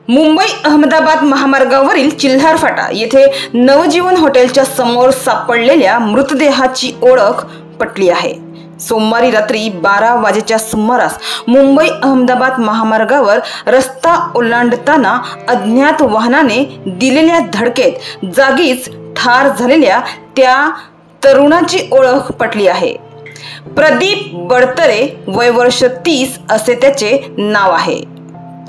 मुंबई अहमदाबाद महामार्गावरील चिल्हार फाटा येथे नवजीवन हॉटेलच्या समोर सापडलेल्या मृतदेहाची ओळख पटली आहे। सोमवारी रात्री 12 वाजेच्या सुमारास मुंबई अहमदाबाद महामार्गावर रस्ता ओलांडताना अज्ञात वाहनाने दिलेल्या धडकेत जागीच ठार झालेल्या त्या तरुणाची ओळख पटली आहे। प्रदीप बडतरे, वय वर्ष 30 असे त्याचे नाव आहे।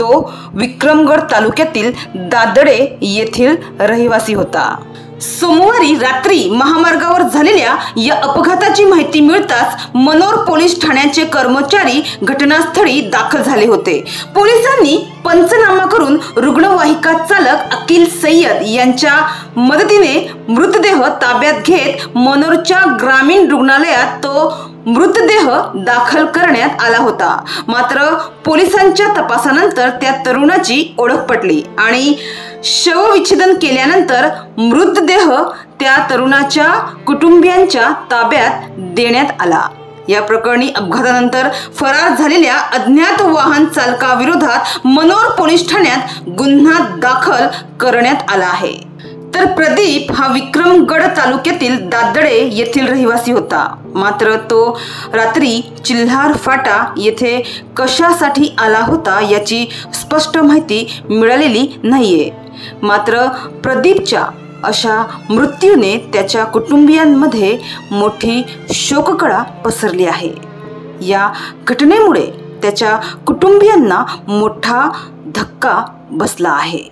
तो विक्रमगड तालुक्यातील दादडे येथील रहिवासी होता। सोमवारी रात्री महामार्गावर झालेल्या या अपघाताची माहिती मिळताच मनोर पोलीस ठाण्याचे कर्मचारी घटनास्थळी दाखल झाले होते। पोलिसांनी पंचनामा करून रुग्णवाहिका चालक अकील सय्यद यांच्या मदतीने मृतदेह ताब्यात घेत मनोरच्या ग्रामीण रुग्णालयात तो मृतदेह दाखल करण्यात आला होता। मात्र पोलिसांच्या तपासानंतर त्या तरुणाची ओळख पटली आणि शवविच्छेदन केल्यानंतर मृतदेह त्या तरुणाच्या कुटुंबियांच्या ताब्यात देण्यात आला। या प्रकरणी अपघातानंतर फरार झालेल्या अज्ञात वाहन चालकाविरोधात मनोर पोलीस ठाण्यात गुन्हा दाखल करण्यात आला आहे। तर प्रदीप हा विक्रमगड तालुक्यातील दादडे येथील रहिवासी होता। मात्र तो रात्री चिल्हार फाटा येथे कशासाठी आला होता याची स्पष्ट माहिती मिळालेली नाहीये। मात्र प्रदीपच्या अशा मृत्यूने त्याच्या कुटुंबियांमध्ये मोठी शोककळा पसरली आहे। या घटनेमुळे त्याच्या कुटुंबियांना मोठा धक्का बसला आहे।